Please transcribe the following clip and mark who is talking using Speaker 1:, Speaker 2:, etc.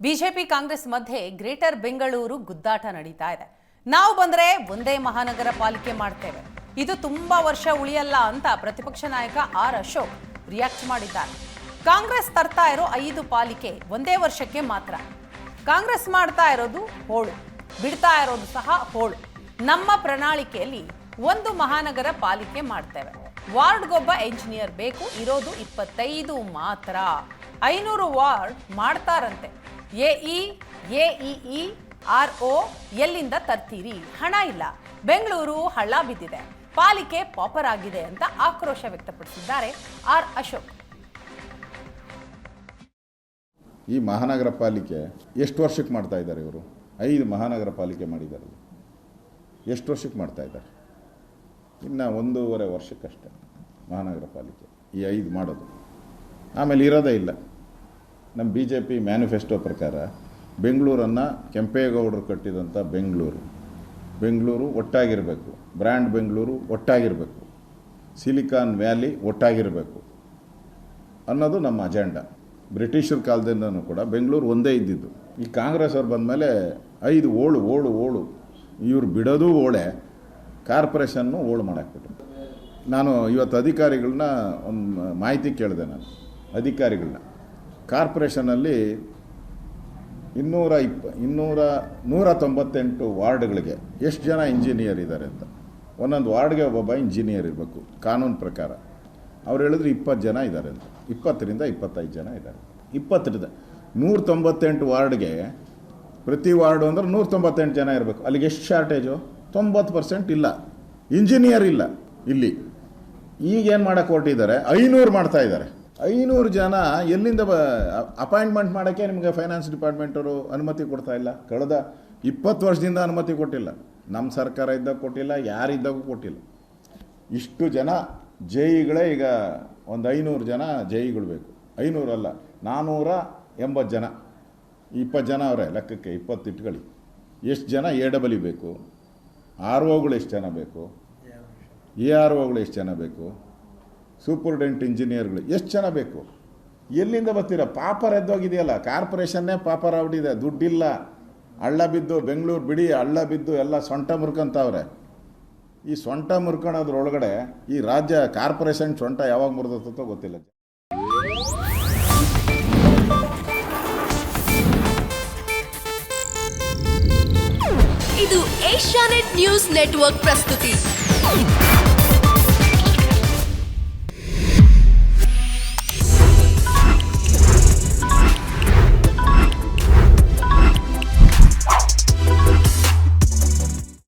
Speaker 1: BJP Congress ಮಧ್ಯೆ greater Bengaluru ಗುದ್ದಾಟ ನಡೀತಾ ಇದೆ. ನಾವು ಬಂದ್ರೆ ಒಂದೇ ಮಹಾನಗರ ಪಾಲಿಕೆ ಮಾಡ್ತೇವೆ, ಇದು ತುಂಬಾ ವರ್ಷ ಉಳಿಯಲ್ಲ ಅಂತ ಪ್ರತಿಪಕ್ಷ ನಾಯಕ ಆರ್ ಅಶೋಕ್ ರಿಯಾಕ್ಟ್ ಮಾಡಿದ್ದಾರೆ. ಕಾಂಗ್ರೆಸ್ ತರ್ತಾ ಇರೋ 5 ಪಾಲಿಕೆ ಒಂದೇ ವರ್ಷಕ್ಕೆ ಮಾತ್ರ. ಕಾಂಗ್ರೆಸ್ ಮಾಡ್ತಾ ಇರೋದು ಹೋಳು, ಬಿಡ್ತಾ ಇರೋದು ಸಹ ಹೋಳು. ನಮ್ಮ ಪ್ರಣಾಳಿಕೆಯಲ್ಲಿ ಒಂದು ಮಹಾನಗರ ಪಾಲಿಕೆ ಮಾಡ್ತೇವೆ, ವಾರ್ಡ್ಗೊಬ್ಬ ಎಂಜಿನಿಯರ್ ಬೇಕು, ಇರೋದು 25 ಮಾತ್ರ. 500 ವಾರ್ಡ್ ಮಾಡ್ತಾರಂತೆ. ಎಇಇ RO ಎಲ್ಲಿಂದ ತರ್ತೀರಿ? ಹಣ ಇಲ್ಲ, ಬೆಂಗಳೂರು ಹಳ್ಳ ಬಿದ್ದಿದೆ, ಪಾಲಿಕೆ ಪಾಪರ್ ಆಗಿದೆ ಅಂತ ಆಕ್ರೋಶ ವ್ಯಕ್ತಪಡಿಸಿದ್ದಾರೆ ಆರ್ ಅಶೋಕ್.
Speaker 2: ಈ ಮಹಾನಗರ ಪಾಲಿಕೆ ಎಷ್ಟು ವರ್ಷಕ್ಕೆ ಮಾಡ್ತಾ ಇದ್ದಾರೆ? ಇವರು 5 ಮಹಾನಗರ ಪಾಲಿಕೆ ಮಾಡಿದ್ದಾರೆ. ಎಷ್ಟು ವರ್ಷಕ್ಕೆ ಮಾಡ್ತಾ ಇದ್ದಾರೆ? ಇನ್ನು 1.5 ವರ್ಷಕ್ಕಷ್ಟೇ ಮಹಾನಗರ ಪಾಲಿಕೆ ಈ 5 ಮಾಡೋದು. ಆಮೇಲೆ ಇರೋದೇ ಇಲ್ಲ. ನಮ್ಮ BJP ಮ್ಯಾನಿಫೆಸ್ಟೋ ಪ್ರಕಾರ ಬೆಂಗಳೂರನ್ನು ಕೆಂಪೇಗೌಡರು ಕಟ್ಟಿದಂಥ ಬೆಂಗಳೂರು ಒಟ್ಟಾಗಿರಬೇಕು, ಬ್ರ್ಯಾಂಡ್ ಬೆಂಗಳೂರು ಒಟ್ಟಾಗಿರಬೇಕು, ಸಿಲಿಕಾನ್ ವ್ಯಾಲಿ ಒಟ್ಟಾಗಿರಬೇಕು ಅನ್ನೋದು ನಮ್ಮ ಅಜೆಂಡಾ. ಬ್ರಿಟಿಷರ ಕಾಲದಿಂದನೂ ಕೂಡ ಬೆಂಗಳೂರು ಒಂದೇ ಇದ್ದಿದ್ದು. ಈ ಕಾಂಗ್ರೆಸ್ ಅವ್ರು ಬಂದಮೇಲೆ 5 ಓಳು ಇವ್ರು ಬಿಡೋದು ಓಳೆ, ಕಾರ್ಪೊರೇಷನ್ನು ಓಳು ಮಾಡಾಕ್ಬಿಟ್ರು. ನಾನು ಇವತ್ತು ಅಧಿಕಾರಿಗಳನ್ನ ಒಂದು ಮಾಹಿತಿ ಕೇಳಿದೆ. ನಾನು ಅಧಿಕಾರಿಗಳನ್ನ ಕಾರ್ಪೊರೇಷನಲ್ಲಿ 198 ವಾರ್ಡ್ಗಳಿಗೆ ಎಷ್ಟು ಜನ ಇಂಜಿನಿಯರ್ ಇದ್ದಾರೆ ಅಂತ. ಒಂದೊಂದು ವಾರ್ಡ್ಗೆ ಒಬ್ಬೊಬ್ಬ ಇಂಜಿನಿಯರ್ ಇರಬೇಕು ಕಾನೂನು ಪ್ರಕಾರ. ಅವ್ರು ಹೇಳಿದ್ರು 20 ಜನ ಇದ್ದಾರೆ ಅಂತ. 20ರಿಂದ 25 ಜನ ಇದ್ದಾರೆ. 20ರಿಂದ 198 ವಾರ್ಡ್ಗೆ ಪ್ರತಿ ವಾರ್ಡು ಅಂದ್ರೆ 198 ಜನ ಇರಬೇಕು. ಅಲ್ಲಿಗೆ ಎಷ್ಟು ಶಾರ್ಟೇಜು? 90% ಇಲ್ಲ, ಇಂಜಿನಿಯರ್ ಇಲ್ಲ ಇಲ್ಲಿ. ಈಗೇನು ಮಾಡೋಕ್ಕೆ ಹೊರಟಿದ್ದಾರೆ? 500 ಮಾಡ್ತಾ ಇದ್ದಾರೆ. 500 ಜನ ಎಲ್ಲಿಂದ ಅಪಾಯಿಂಟ್ಮೆಂಟ್ ಮಾಡೋಕ್ಕೆ ನಿಮಗೆ ಫೈನಾನ್ಸ್ ಡಿಪಾರ್ಟ್ಮೆಂಟವರು ಅನುಮತಿ ಕೊಡ್ತಾ ಇಲ್ಲ. ಕಳೆದ 20 ವರ್ಷದಿಂದ ಅನುಮತಿ ಕೊಟ್ಟಿಲ್ಲ. ನಮ್ಮ ಸರ್ಕಾರ ಇದ್ದಾಗ ಕೊಟ್ಟಿಲ್ಲ, ಯಾರಿದ್ದಾಗೂ ಕೊಟ್ಟಿಲ್ಲ. ಇಷ್ಟು ಜನ ಜೈಗಳೇ ಈಗ ಒಂದು 500 ಜನ ಜೈಗಳು ಬೇಕು. 500 ಅಲ್ಲ, 480 ಜನ. 20 ಜನ ಅವರೇ ಲೆಕ್ಕಕ್ಕೆ, 20 ಇಟ್ಕೊಳ್ಳಿ. ಎಷ್ಟು ಜನ AW ಬೇಕು? ROಗಳು ಎಷ್ಟು ಜನ ಬೇಕು? AROಗಳು ಎಷ್ಟು ಜನ ಬೇಕು? ಸೂಪರ್ಡೆಂಟ್ ಇಂಜಿನಿಯರ್ಗಳು ಎಷ್ಟು ಜನ ಬೇಕು? ಎಲ್ಲಿಂದ ಬರ್ತೀರ? ಪಾಪರ್ ಎದ್ದೋಗಿದೆಯಲ್ಲ, ಕಾರ್ಪೊರೇಷನ್ನೇ ಪಾಪರ್ ಆಗ್ಬಿಟ್ಟಿದೆ. ದುಡ್ಡಿಲ್ಲ, ಹಳ್ಳ ಬಿದ್ದು, ಬೆಂಗಳೂರು ಬಿಡಿ ಹಳ್ಳ ಬಿದ್ದು ಎಲ್ಲ ಸೊಂಟ ಮುರ್ಕೊಂತವ್ರೆ. ಈ ಸೊಂಟ ಮುರ್ಕೊಳೋದ್ರೊಳಗಡೆ ಈ ರಾಜ್ಯ ಕಾರ್ಪೊರೇಷನ್ ಸೊಂಟ ಯಾವಾಗ ಮುರಿದತ್ತೋ ಗೊತ್ತಿಲ್ಲ.
Speaker 3: ಇದು ಏಷ್ಯಾನೆಟ್ ನ್ಯೂಸ್ ನೆಟ್ವರ್ಕ್ ಪ್ರಸ್ತುತಿ.